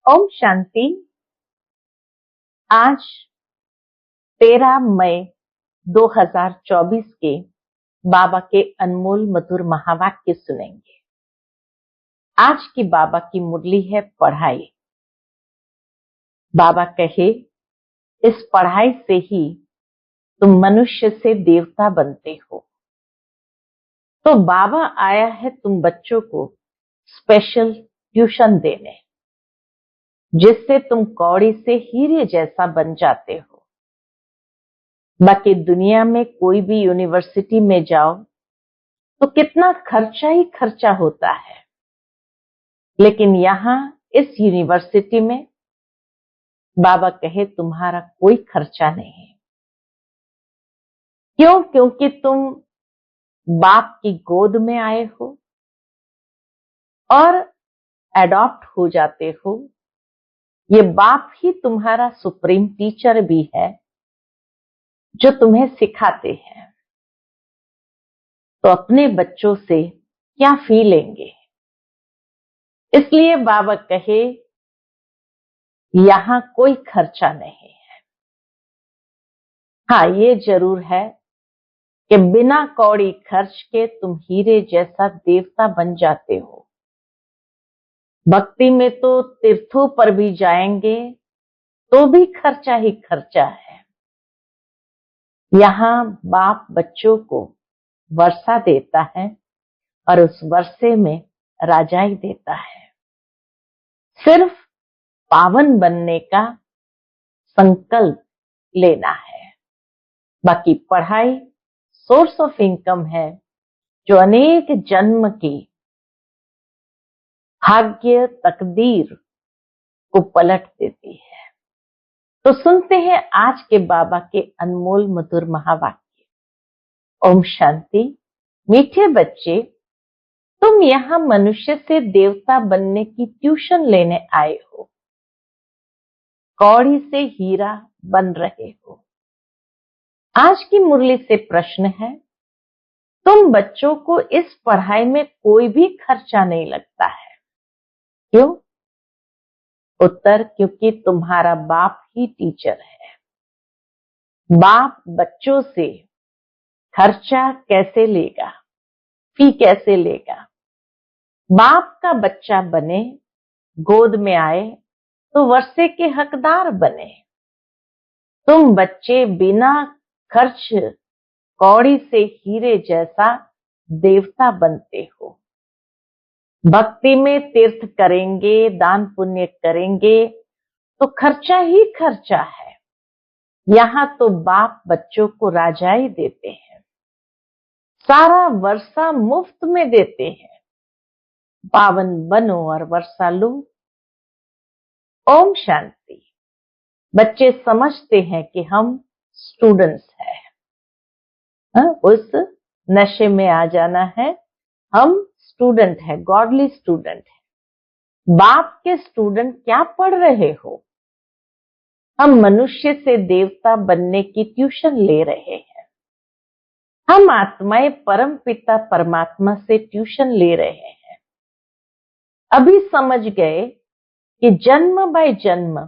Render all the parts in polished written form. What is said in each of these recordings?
ओम शांति। आज 13 मई 2024 के बाबा के अनमोल मधुर महावाक्य सुनेंगे। आज की बाबा की मुरली है पढ़ाई। बाबा कहे, इस पढ़ाई से ही तुम मनुष्य से देवता बनते हो। तो बाबा आया है तुम बच्चों को स्पेशल ट्यूशन देने, जिससे तुम कौड़ी से हीरे जैसा बन जाते हो। बाकी दुनिया में कोई भी यूनिवर्सिटी में जाओ तो कितना खर्चा ही खर्चा होता है, लेकिन यहाँ इस यूनिवर्सिटी में बाबा कहे तुम्हारा कोई खर्चा नहीं। क्यों? क्योंकि तुम बाप की गोद में आए हो और एडॉप्ट हो जाते हो। ये बाप ही तुम्हारा सुप्रीम टीचर भी है, जो तुम्हें सिखाते हैं। तो अपने बच्चों से क्या फी लेंगे? इसलिए बाबा कहे यहाँ कोई खर्चा नहीं है। हाँ, ये जरूर है कि बिना कौड़ी खर्च के तुम हीरे जैसा देवता बन जाते हो। भक्ति में तो तीर्थों पर भी जाएंगे तो भी खर्चा ही खर्चा है। यहाँ बाप बच्चों को वर्षा देता है और उस वर्षे में राजाई देता है। सिर्फ पावन बनने का संकल्प लेना है। बाकी पढ़ाई सोर्स ऑफ इनकम है, जो अनेक जन्म की भाग्य तकदीर को पलट देती है। तो सुनते हैं आज के बाबा के अनमोल मधुर महावाक्य। ओम शांति। मीठे बच्चे, तुम यहाँ मनुष्य से देवता बनने की ट्यूशन लेने आए हो। कौड़ी से हीरा बन रहे हो। आज की मुरली से प्रश्न है, तुम बच्चों को इस पढ़ाई में कोई भी खर्चा नहीं लगता है। क्यों? उत्तर, क्योंकि तुम्हारा बाप ही टीचर है। बाप बच्चों से खर्चा कैसे लेगा, फी कैसे लेगा? बाप का बच्चा बने, गोद में आए तो वर्षे के हकदार बने। तुम बच्चे बिना खर्च कौड़ी से हीरे जैसा देवता बनते हो। भक्ति में तीर्थ करेंगे, दान पुण्य करेंगे तो खर्चा ही खर्चा है। यहाँ तो बाप बच्चों को राजाई देते हैं, सारा वर्षा मुफ्त में देते हैं। पावन बनो और वर्षा लो। ओम शांति। बच्चे समझते हैं कि हम स्टूडेंट्स हैं। उस नशे में आ जाना है। हम स्टूडेंट है, गॉडली स्टूडेंट है। बाप के स्टूडेंट क्या पढ़ रहे हो? हम मनुष्य से देवता बनने की ट्यूशन ले रहे हैं। हम आत्माएं परम पिता परमात्मा से ट्यूशन ले रहे हैं। अभी समझ गए कि जन्म बाय जन्म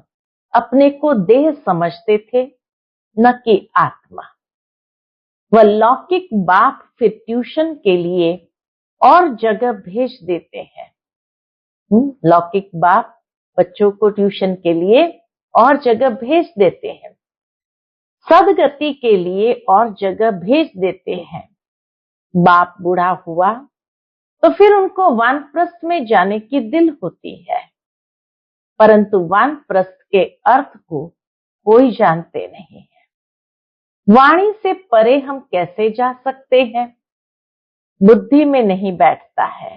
अपने को देह समझते थे, न कि आत्मा। वह लौकिक बाप फिर ट्यूशन के लिए और जगह भेज देते हैं। लौकिक बाप बच्चों को ट्यूशन के लिए और जगह भेज देते हैं, सदगति के लिए और जगह भेज देते हैं। बाप बूढ़ा हुआ तो फिर उनको वानप्रस्थ में जाने की दिल होती है, परंतु वानप्रस्थ के अर्थ को कोई जानते नहीं है। वाणी से परे हम कैसे जा सकते हैं? बुद्धि में नहीं बैठता है।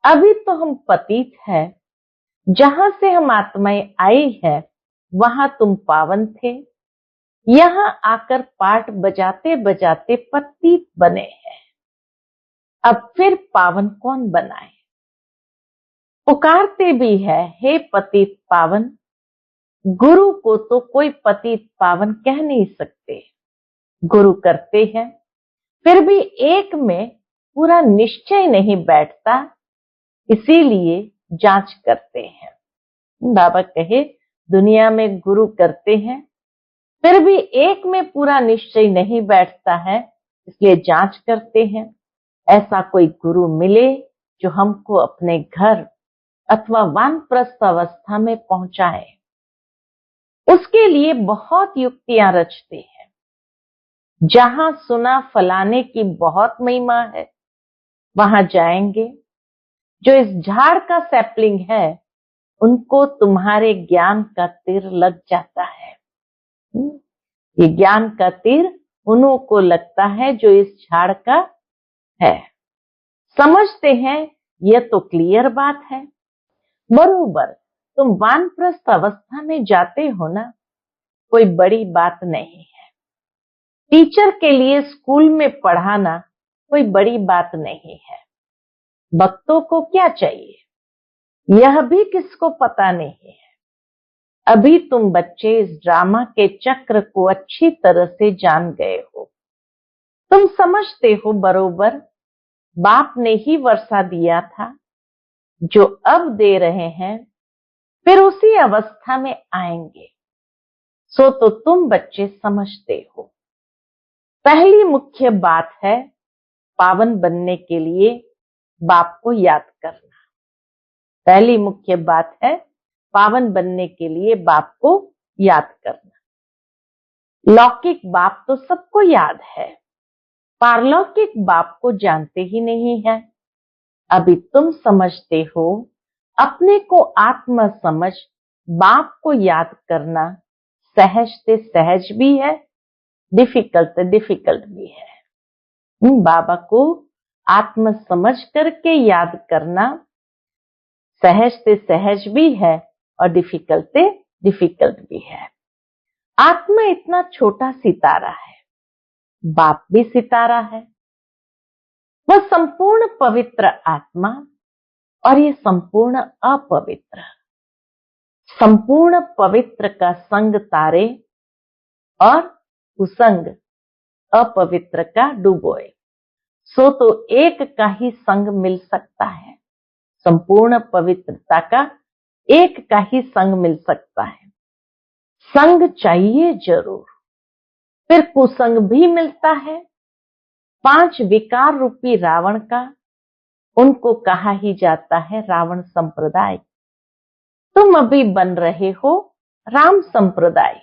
अभी तो हम पतित है। जहां से हम आत्माएं आई है वहां तुम पावन थे। यहाँ आकर पाठ बजाते बजाते पतित बने हैं। अब फिर पावन कौन बनाए? पुकारते भी है, हे पतित पावन। गुरु को तो कोई पतित पावन कह नहीं सकते। गुरु करते हैं, फिर भी एक में पूरा निश्चय नहीं बैठता, इसीलिए जांच करते हैं। बाबा कहे दुनिया में गुरु करते हैं, फिर भी एक में पूरा निश्चय नहीं बैठता है, इसलिए जांच करते हैं ऐसा कोई गुरु मिले जो हमको अपने घर अथवा वानप्रस्थ अवस्था में पहुंचाए। उसके लिए बहुत युक्तियां रचते हैं। जहां सुना फलाने की बहुत महिमा है, वहां जाएंगे। जो इस झाड़ का सैपलिंग है, उनको तुम्हारे ज्ञान का तीर लग जाता है। ये ज्ञान का तीर उन्हों को लगता है जो इस झाड़ का है। समझते हैं यह तो क्लियर बात है। बरोबर तुम वानप्रस्थ अवस्था में जाते हो ना, कोई बड़ी बात नहीं है। टीचर के लिए स्कूल में पढ़ाना कोई बड़ी बात नहीं है। भक्तों को क्या चाहिए यह भी किसको पता नहीं है। अभी तुम बच्चे इस ड्रामा के चक्र को अच्छी तरह से जान गए हो। तुम समझते हो बरोबर बाप ने ही वर्षा दिया था, जो अब दे रहे हैं फिर उसी अवस्था में आएंगे। सो तो तुम बच्चे समझते हो। पहली मुख्य बात है पावन बनने के लिए बाप को याद करना। पहली मुख्य बात है पावन बनने के लिए बाप को याद करना। लौकिक बाप तो सबको याद है, पारलौकिक बाप को जानते ही नहीं है। अभी तुम समझते हो अपने को आत्मा समझ बाप को याद करना सहज से सहज भी है, डिफिकल्ट से डिफिकल्ट भी है। बाबा को आत्मा समझ करके याद करना सहज से सहज भी है और डिफिकल्ट से डिफिकल्ट भी है। आत्मा इतना छोटा सितारा है, बाप भी सितारा है। वह संपूर्ण पवित्र आत्मा और ये संपूर्ण अपवित्र। संपूर्ण पवित्र का संग तारे और कुसंग अपवित्र का डुबोए। सो तो एक का ही संग मिल सकता है। संपूर्ण पवित्रता का एक का ही संग मिल सकता है। संग चाहिए जरूर, फिर कुसंग भी मिलता है। 5 विकार रूपी रावण का, उनको कहा ही जाता है रावण संप्रदाय। तुम अभी बन रहे हो राम संप्रदाय।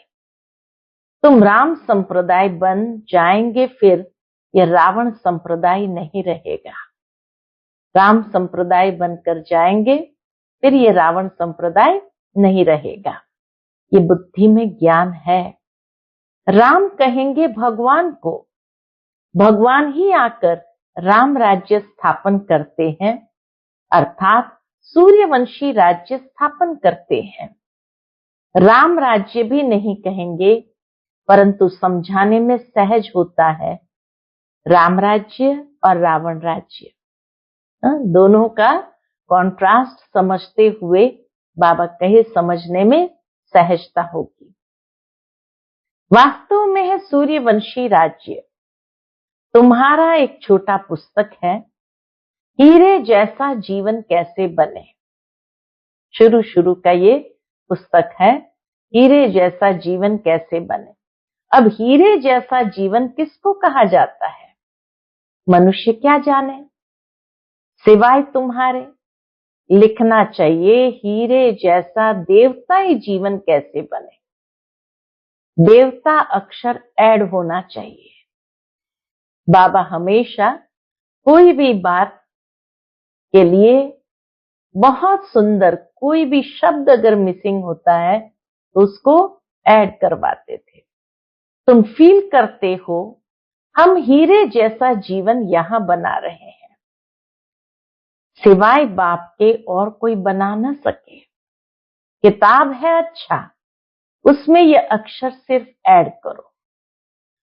तुम राम संप्रदाय बन जाएंगे, फिर यह रावण संप्रदाय नहीं रहेगा। राम संप्रदाय बनकर जाएंगे, फिर ये रावण संप्रदाय नहीं रहेगा। ये बुद्धि में ज्ञान है। राम कहेंगे भगवान को, भगवान ही आकर राम राज्य स्थापन करते हैं, अर्थात सूर्यवंशी राज्य स्थापन करते हैं। राम राज्य भी नहीं कहेंगे, परंतु समझाने में सहज होता है। राम राज्य और रावण राज्य, दोनों का कॉन्ट्रास्ट समझते हुए बाबा कहे समझने में सहजता होगी। वास्तव में है सूर्यवंशी राज्य। तुम्हारा एक छोटा पुस्तक है, हीरे जैसा जीवन कैसे बने। शुरू का ये पुस्तक है, हीरे जैसा जीवन कैसे बने। अब हीरे जैसा जीवन किसको कहा जाता है? मनुष्य क्या जाने, सिवाय तुम्हारे। लिखना चाहिए हीरे जैसा देवताई जीवन कैसे बने। देवता अक्षर ऐड होना चाहिए। बाबा हमेशा कोई भी बात के लिए बहुत सुंदर कोई भी शब्द अगर मिसिंग होता है तो उसको ऐड करवाते थे। तुम फील करते हो हम हीरे जैसा जीवन यहां बना रहे हैं, सिवाय बाप के और कोई बना न सके। किताब है अच्छा, उसमें ये अक्षर सिर्फ ऐड करो।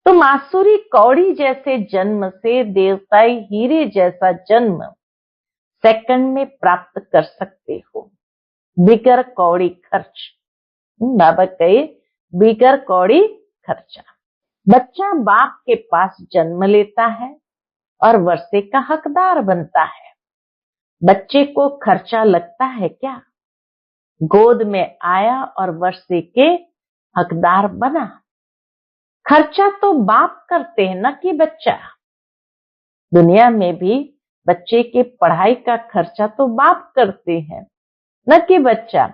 तुम आसुरी कौड़ी जैसे जन्म से देवताई हीरे जैसा जन्म सेकंड में प्राप्त कर सकते हो, बिगर कौड़ी खर्च। बाबा कहे बिगर कौड़ी खर्चा। बच्चा बाप के पास जन्म लेता है और वर्षे का हकदार बनता है। बच्चे को खर्चा लगता है क्या? गोद में आया और वर्षे के हकदार बना। खर्चा तो बाप करते हैं, न कि बच्चा। दुनिया में भी बच्चे के पढ़ाई का खर्चा तो बाप करते हैं, न कि बच्चा।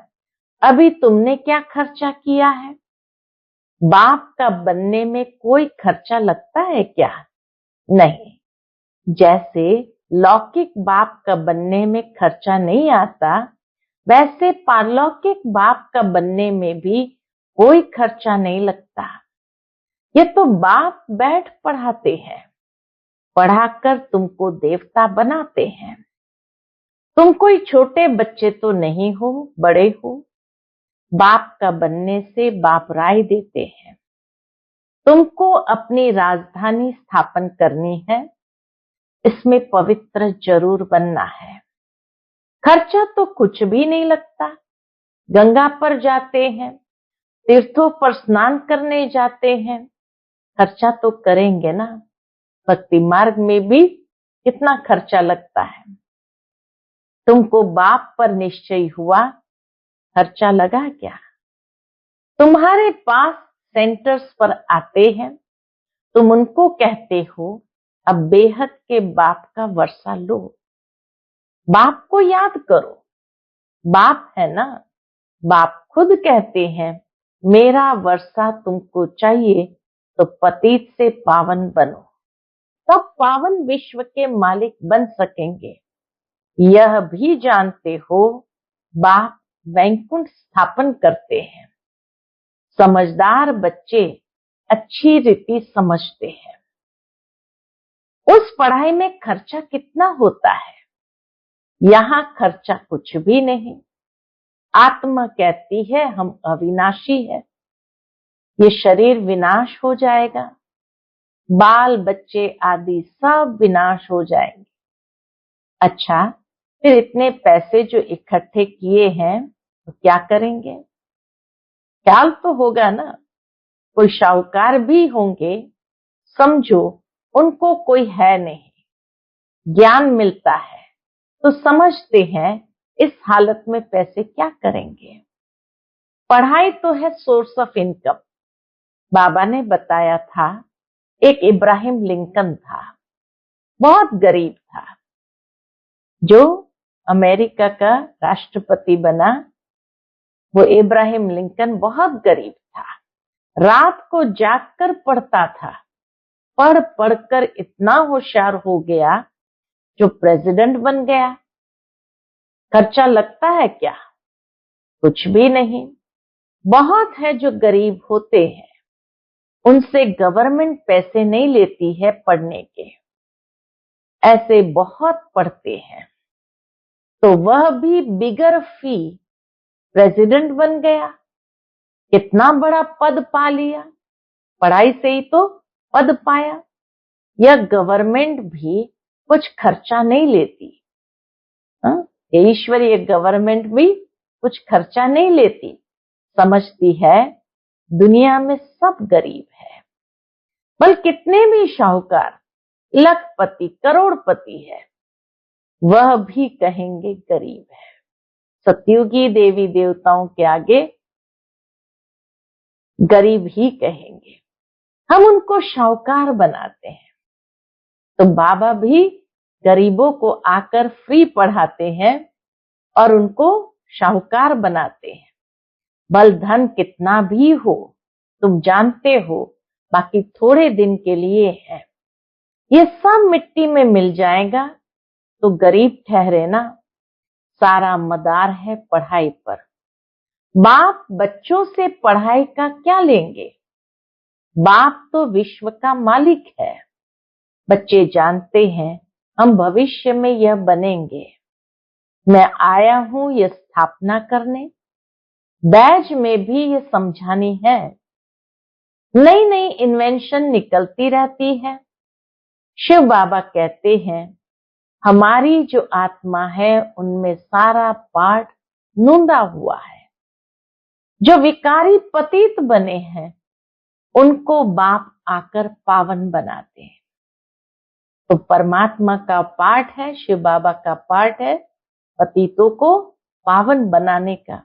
अभी तुमने क्या खर्चा किया है? बाप का बनने में कोई खर्चा लगता है क्या? नहीं। जैसे लौकिक बाप का बनने में खर्चा नहीं आता, वैसे पारलौकिक बाप का बनने में भी कोई खर्चा नहीं लगता। ये तो बाप बैठ पढ़ाते हैं, पढ़ाकर तुमको देवता बनाते हैं। तुम कोई छोटे बच्चे तो नहीं हो, बड़े हो। बाप का बनने से बाप राय देते हैं। तुमको अपनी राजधानी स्थापन करनी है, इसमें पवित्र जरूर बनना है। खर्चा तो कुछ भी नहीं लगता। गंगा पर जाते हैं, तीर्थों पर स्नान करने जाते हैं, खर्चा तो करेंगे ना। भक्ति मार्ग में भी कितना खर्चा लगता है। तुमको बाप पर निश्चय हुआ, खर्चा लगा क्या? तुम्हारे पास सेंटर्स पर आते हैं, तुम उनको कहते हो अब बेहद के बाप का वर्षा लो। बाप को याद करो, बाप है ना। बाप खुद कहते हैं मेरा वर्षा तुमको चाहिए तो पतित से पावन बनो, तब पावन विश्व के मालिक बन सकेंगे। यह भी जानते हो बाप वैकुंठ स्थापन करते हैं। समझदार बच्चे अच्छी रीति समझते हैं। उस पढ़ाई में खर्चा कितना होता है? यहाँ खर्चा कुछ भी नहीं। आत्मा कहती है हम अविनाशी है, ये शरीर विनाश हो जाएगा, बाल बच्चे आदि सब विनाश हो जाएंगे। अच्छा, फिर इतने पैसे जो इकट्ठे किए हैं तो क्या करेंगे? ख्याल तो होगा ना। कोई शाहूकार भी होंगे, समझो उनको कोई है नहीं, ज्ञान मिलता है तो समझते हैं इस हालत में पैसे क्या करेंगे। पढ़ाई तो है सोर्स ऑफ इनकम। बाबा ने बताया था एक इब्राहिम लिंकन था, बहुत गरीब था, जो अमेरिका का राष्ट्रपति बना। वो इब्राहिम लिंकन बहुत गरीब था, रात को जागकर पढ़ता था, पढ़ पढ़कर इतना होशियार हो गया जो प्रेसिडेंट बन गया। खर्चा लगता है क्या? कुछ भी नहीं। बहुत है जो गरीब होते हैं, उनसे गवर्नमेंट पैसे नहीं लेती है पढ़ने के। ऐसे बहुत पढ़ते हैं तो वह भी बिगर फी प्रेसिडेंट बन गया। कितना बड़ा पद पा लिया, पढ़ाई से ही तो पद पाया। यह गवर्नमेंट भी कुछ खर्चा नहीं लेती। ये ईश्वरीय गवर्नमेंट भी कुछ खर्चा नहीं लेती। समझती है दुनिया में सब गरीब है। बल कितने भी शाहूकार लखपति करोड़पति है, वह भी कहेंगे गरीब है। सतयुगी देवी देवताओं के आगे गरीब ही कहेंगे। हम उनको शाहूकार बनाते हैं, तो बाबा भी गरीबों को आकर फ्री पढ़ाते हैं और उनको शाहूकार बनाते हैं। बल धन कितना भी हो तुम जानते हो, बाकी थोड़े दिन के लिए है, ये सब मिट्टी में मिल जाएगा तो गरीब ठहरे ना। सारा मदार है पढ़ाई पर। बाप बच्चों से पढ़ाई का क्या लेंगे? बाप तो विश्व का मालिक है। बच्चे जानते हैं हम भविष्य में यह बनेंगे। मैं आया हूं यह स्थापना करने। बैज में भी ये समझानी है। नई नई इन्वेंशन निकलती रहती है। शिव बाबा कहते हैं हमारी जो आत्मा है उनमें सारा पाठ नूंदा हुआ है। जो विकारी पतित बने हैं उनको बाप आकर पावन बनाते हैं। तो परमात्मा का पाठ है, शिव बाबा का पाठ है पतितों को पावन बनाने का।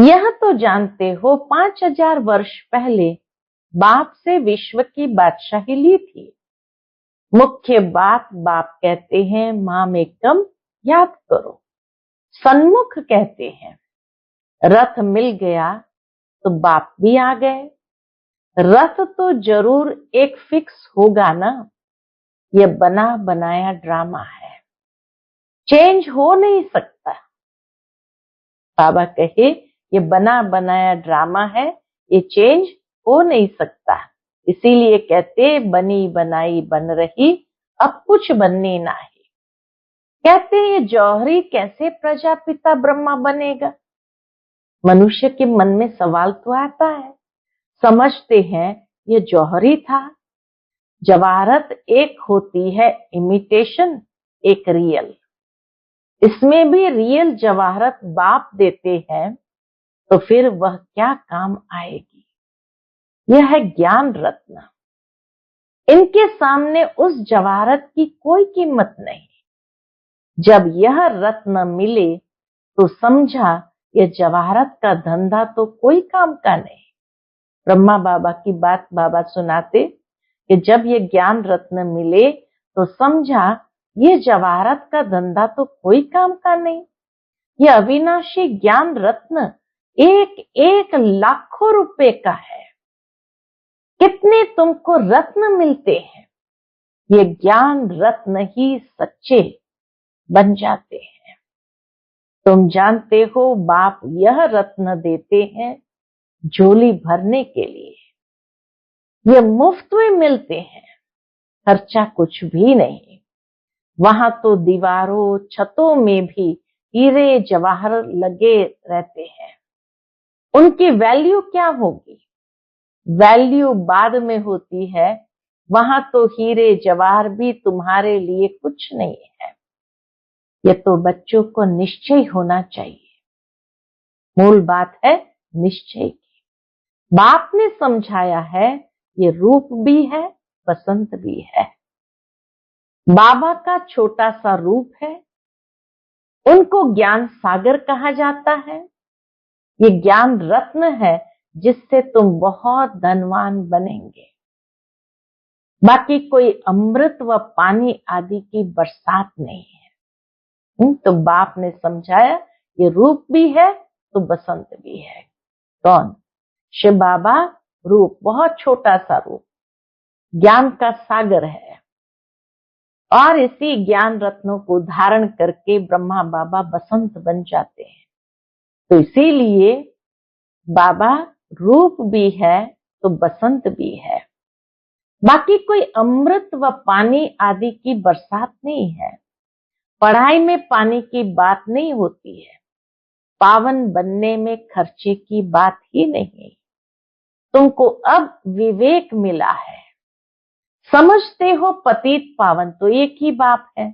यह तो जानते हो 5000 वर्ष पहले बाप से विश्व की बादशाही ली थी। मुख्य बात बाप कहते हैं माम एकम याद करो। सन्मुख कहते हैं रथ मिल गया तो बाप भी आ गए। रथ तो जरूर एक फिक्स होगा ना, ये बना बनाया ड्रामा है, चेंज हो नहीं सकता। बाबा कहे ये बना बनाया ड्रामा है, ये चेंज हो नहीं सकता। इसीलिए कहते बनी बनाई बन रही, अब कुछ बननी नहीं। कहते ये जौहरी कैसे प्रजापिता ब्रह्मा बनेगा। मनुष्य के मन में सवाल तो आता है। समझते हैं ये जौहरी था। जवाहरत एक होती है इमिटेशन, एक रियल। इसमें भी रियल जवाहरत बाप देते हैं तो फिर वह क्या काम आएगी। यह है ज्ञान रत्न। इनके सामने उस जवाहरत की कोई कीमत नहीं। जब यह रत्न मिले तो समझा यह जवाहरत का धंधा तो कोई काम का नहीं। ब्रह्मा बाबा की बात बाबा सुनाते कि जब ये ज्ञान रत्न मिले तो समझा ये जवाहरत का धंधा तो कोई काम का नहीं। ये अविनाशी ज्ञान रत्न एक एक लाखों रुपए का है। कितने तुमको रत्न मिलते हैं, ये ज्ञान रत्न ही सच्चे बन जाते हैं। तुम जानते हो बाप यह रत्न देते हैं झोली भरने के लिए। ये मुफ्त में मिलते हैं, खर्चा कुछ भी नहीं। वहां तो दीवारों छतों में भी हीरे जवाहर लगे रहते हैं। उनकी वैल्यू क्या होगी, वैल्यू बाद में होती है। वहां तो हीरे जवाहर भी तुम्हारे लिए कुछ नहीं है। ये तो बच्चों को निश्चय होना चाहिए। मूल बात है निश्चय की। बाप ने समझाया है ये रूप भी है, बसंत भी है। बाबा का छोटा सा रूप है, उनको ज्ञान सागर कहा जाता है। ये ज्ञान रत्न है जिससे तुम बहुत धनवान बनेंगे। बाकी कोई अमृत व पानी आदि की बरसात नहीं है। तो बाप ने समझाया ये रूप भी है तो बसंत भी है। कौन? शिव बाबा रूप, बहुत छोटा सा रूप, ज्ञान का सागर है। और इसी ज्ञान रत्नों को धारण करके ब्रह्मा बाबा बसंत बन जाते हैं। तो इसीलिए बाबा रूप भी है तो बसंत भी है। बाकी कोई अमृत व पानी आदि की बरसात नहीं है। पढ़ाई में पानी की बात नहीं होती है। पावन बनने में खर्चे की बात ही नहीं। तुमको अब विवेक मिला है। समझते हो पतित पावन तो एक ही बाप है।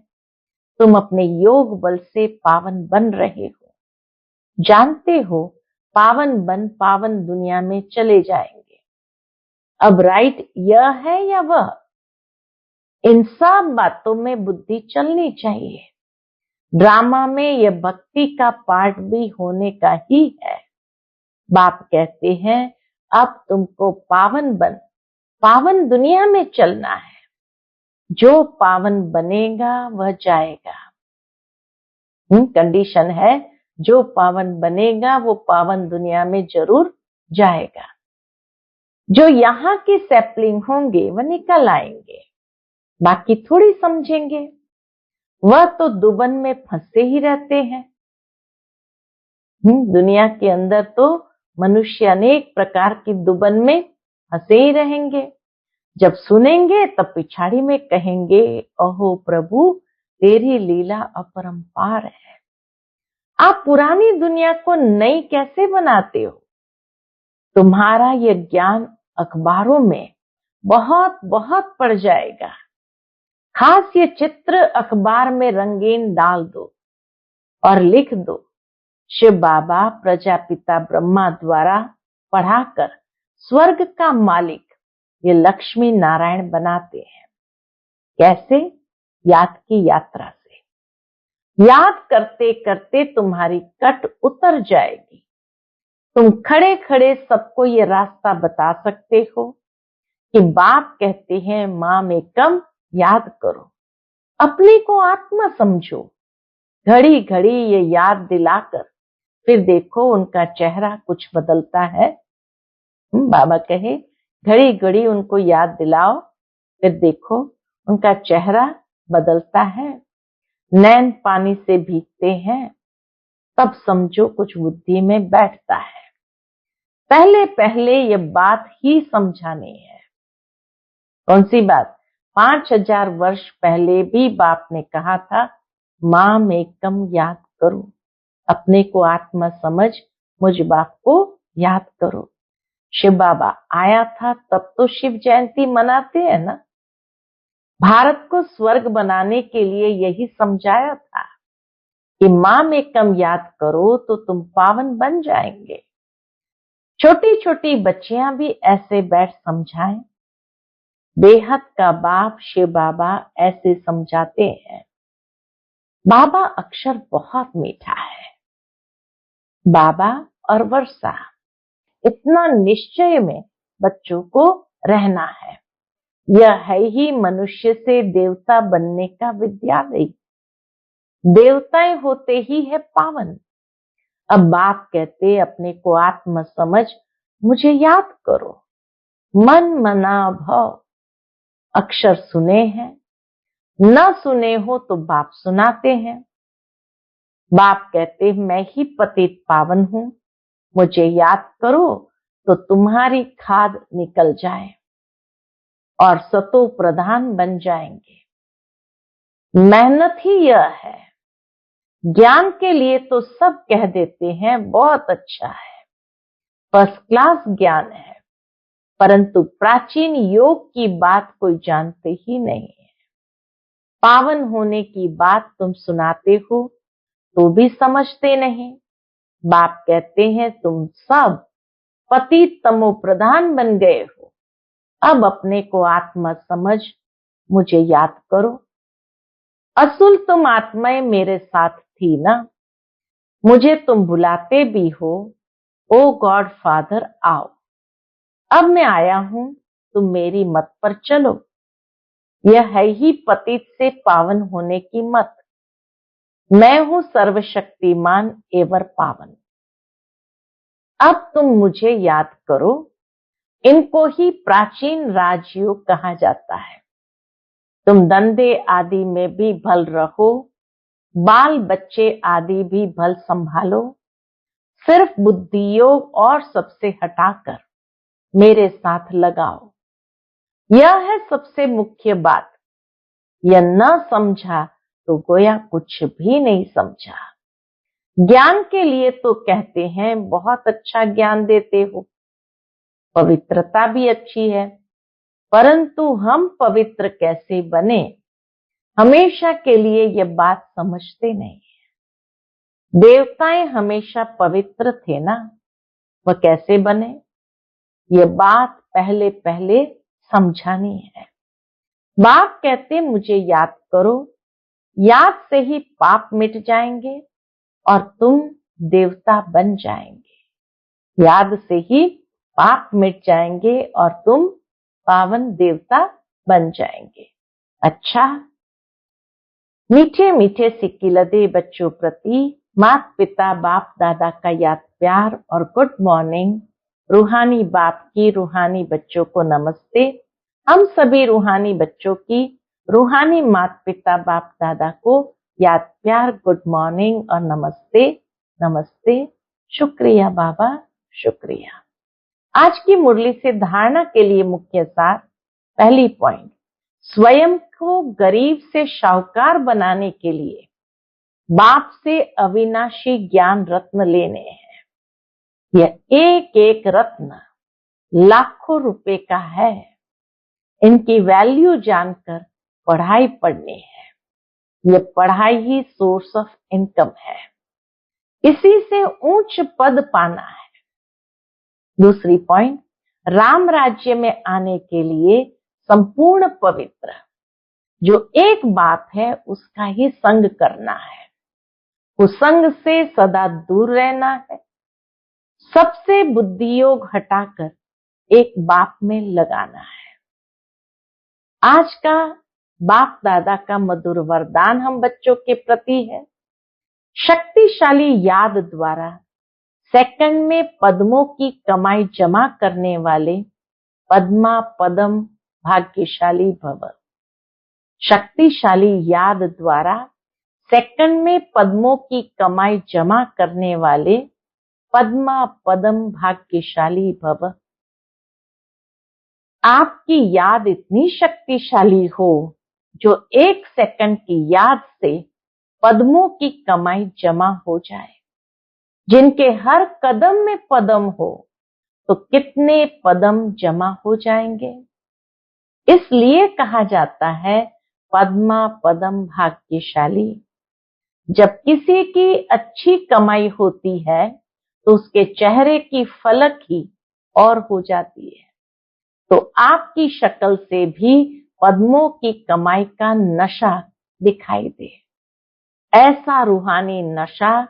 तुम अपने योग बल से पावन बन रहे हो। जानते हो पावन बन पावन दुनिया में चले जाएंगे। अब राइट यह है या वह, इन सब बातों में बुद्धि चलनी चाहिए। ड्रामा में यह भक्ति का पार्ट भी होने का ही है। बाप कहते हैं अब तुमको पावन बन पावन दुनिया में चलना है। जो पावन बनेगा वह जाएगा। कंडीशन है जो पावन बनेगा वो पावन दुनिया में जरूर जाएगा। जो यहाँ के सैपलिंग होंगे वह निकल आएंगे, बाकी थोड़ी समझेंगे। वह तो दुबन में फंसे ही रहते हैं। दुनिया के अंदर तो मनुष्य अनेक प्रकार की दुबन में फंसे ही रहेंगे। जब सुनेंगे तब पिछाड़ी में कहेंगे ओहो प्रभु तेरी लीला अपरंपार है। आप पुरानी दुनिया को नई कैसे बनाते हो? तुम्हारा यह ज्ञान अखबारों में बहुत बहुत पड़ जाएगा। खास ये चित्र अखबार में रंगीन डाल दो और लिख दो शिव बाबा प्रजापिता ब्रह्मा द्वारा पढ़ाकर स्वर्ग का मालिक ये लक्ष्मी नारायण बनाते हैं। कैसे? याद की यात्रा से। याद करते करते तुम्हारी कट उतर जाएगी। तुम खड़े खड़े सबको ये रास्ता बता सकते हो कि बाप कहते हैं माँ में कम याद करो, अपने को आत्मा समझो। घड़ी घड़ी ये याद दिलाकर फिर देखो उनका चेहरा कुछ बदलता है। बाबा कहे घड़ी घड़ी उनको याद दिलाओ, फिर देखो उनका चेहरा बदलता है, नैन पानी से भीगते हैं, तब समझो कुछ बुद्धि में बैठता है। पहले पहले ये बात ही समझानी है। कौन सी बात? 5000 वर्ष पहले भी बाप ने कहा था माँ में कम याद करो, अपने को आत्मा समझ मुझ बाप को याद करो। शिव बाबा आया था तब तो शिव जयंती मनाते हैं ना। भारत को स्वर्ग बनाने के लिए यही समझाया था कि माँ में कम याद करो तो तुम पावन बन जाएंगे। छोटी छोटी बच्चियां भी ऐसे बैठ समझाएं। बेहद का बाप शिव बाबा ऐसे समझाते हैं। बाबा अक्षर बहुत मीठा है। बाबा और वर्षा, इतना निश्चय में बच्चों को रहना है। यह है ही मनुष्य से देवता बनने का विद्यालय। देवताएं होते ही है पावन। अब बाप कहते अपने को आत्मा समझ मुझे याद करो, मन मना भव। अक्षर सुने हैं, न सुने हो तो बाप सुनाते हैं। बाप कहते मैं ही पतित पावन हूं, मुझे याद करो तो तुम्हारी खाद निकल जाए और सतो प्रधान बन जाएंगे। मेहनत ही यह है। ज्ञान के लिए तो सब कह देते हैं बहुत अच्छा है, फर्स्ट क्लास ज्ञान है, परंतु प्राचीन योग की बात कोई जानते ही नहीं है। पावन होने की बात तुम सुनाते हो तो भी समझते नहीं। बाप कहते हैं तुम सब पतित तमो प्रधान बन गए हो, अब अपने को आत्मा समझ मुझे याद करो। असुल तुम आत्माएं मेरे साथ थी ना, मुझे तुम बुलाते भी हो, ओ गॉड फादर आओ। अब मैं आया हूं, तुम मेरी मत पर चलो। यह है ही पतित से पावन होने की मत। मैं हूं सर्वशक्तिमान एवं पावन। अब तुम मुझे याद करो। इनको ही प्राचीन राजयोग कहा जाता है। तुम धंधे आदि में भी भल रहो, बाल बच्चे आदि भी भल संभालो, सिर्फ बुद्धि योग और सबसे हटाकर मेरे साथ लगाओ। यह है सबसे मुख्य बात। यह न समझा तो गोया कुछ भी नहीं समझा। ज्ञान के लिए तो कहते हैं बहुत अच्छा ज्ञान देते हो, पवित्रता भी अच्छी है, परंतु हम पवित्र कैसे बने, हमेशा के लिए यह बात समझते नहीं है। देवताएं हमेशा पवित्र थे ना, वह कैसे बने, ये बात पहले पहले समझानी है। बाप कहते मुझे याद करो, याद से ही पाप मिट जाएंगे और तुम देवता बन जाएंगे। याद से ही पाप मिट जाएंगे और तुम पावन देवता बन जाएंगे। अच्छा, मीठे मीठे सिक्की लदे बच्चों प्रति माता पिता बाप दादा का याद प्यार और गुड मॉर्निंग। रूहानी बाप की रूहानी बच्चों को नमस्ते। हम सभी रूहानी बच्चों की रूहानी माता पिता बाप दादा को याद प्यार गुड मॉर्निंग और नमस्ते नमस्ते। शुक्रिया बाबा, शुक्रिया। आज की मुरली से धारणा के लिए मुख्य सार। पहली पॉइंट, स्वयं को गरीब से शाहूकार बनाने के लिए बाप से अविनाशी ज्ञान रत्न लेने हैं। यह एक एक रत्न लाखों रुपए का है। इनकी वैल्यू जानकर पढ़ाई पढ़नी है। यह पढ़ाई ही सोर्स ऑफ इनकम है, इसी से उच्च पद पाना है। दूसरी पॉइंट, राम राज्य में आने के लिए संपूर्ण पवित्र जो एक बाप है उसका ही संग करना है, कुसंग से सदा दूर रहना है। सबसे बुद्धि योग हटाकर एक बाप में लगाना है। आज का बाप दादा का मधुर वरदान हम बच्चों के प्रति है, शक्तिशाली याद द्वारा सेकंड में पद्मों की कमाई जमा करने वाले पद्मा पदम भाग्यशाली भव। शक्तिशाली याद द्वारा सेकंड में पद्मों की कमाई जमा करने वाले पद्मा पदम भाग्यशाली भव। आपकी याद इतनी शक्तिशाली हो जो 1 सेकंड की याद से पद्मों की कमाई जमा हो जाए। जिनके हर कदम में पदम हो तो कितने पदम जमा हो जाएंगे। इसलिए कहा जाता है पद्मा पदम भाग्यशाली। जब किसी की अच्छी कमाई होती है तो उसके चेहरे की फलक ही और हो जाती है। तो आपकी शक्ल से भी पद्मों की कमाई का नशा दिखाई दे। ऐसा रूहानी नशा,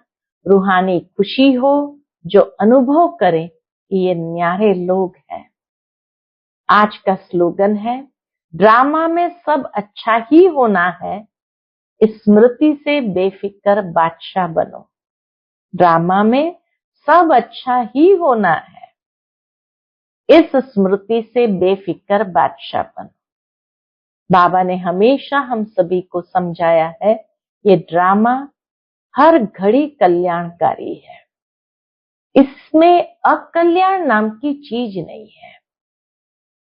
रूहानी खुशी हो जो अनुभव करे कि ये न्यारे लोग हैं। आज का स्लोगन है, ड्रामा में सब अच्छा ही होना है, स्मृति से बेफिक्र बादशाह बनो। ड्रामा में सब अच्छा ही होना है, इस स्मृति से बेफिक्र बादशाह बनो। बाबा ने हमेशा हम सभी को समझाया है, ये ड्रामा हर घड़ी कल्याणकारी है, इसमें अकल्याण नाम की चीज नहीं है।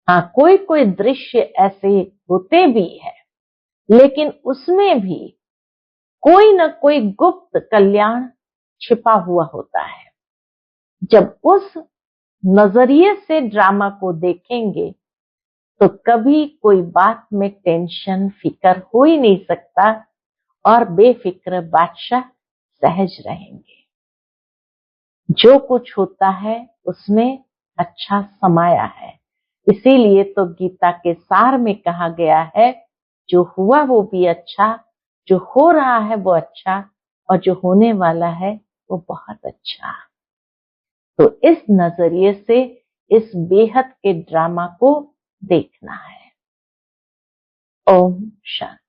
हाँ, कोई कोई दृश्य ऐसे होते भी है, लेकिन उसमें भी कोई न कोई गुप्त कल्याण छिपा हुआ होता है। जब उस नजरिए से ड्रामा को देखेंगे तो कभी कोई बात में टेंशन फिक्र हो ही नहीं सकता और बेफिक्र बादशाह सहज रहेंगे। जो कुछ होता है उसमें अच्छा समाया है। इसीलिए तो गीता के सार में कहा गया है, जो हुआ वो भी अच्छा, जो हो रहा है वो अच्छा, और जो होने वाला है वो बहुत अच्छा। तो इस नजरिए से इस बेहद के ड्रामा को देखना है। ओम शांति।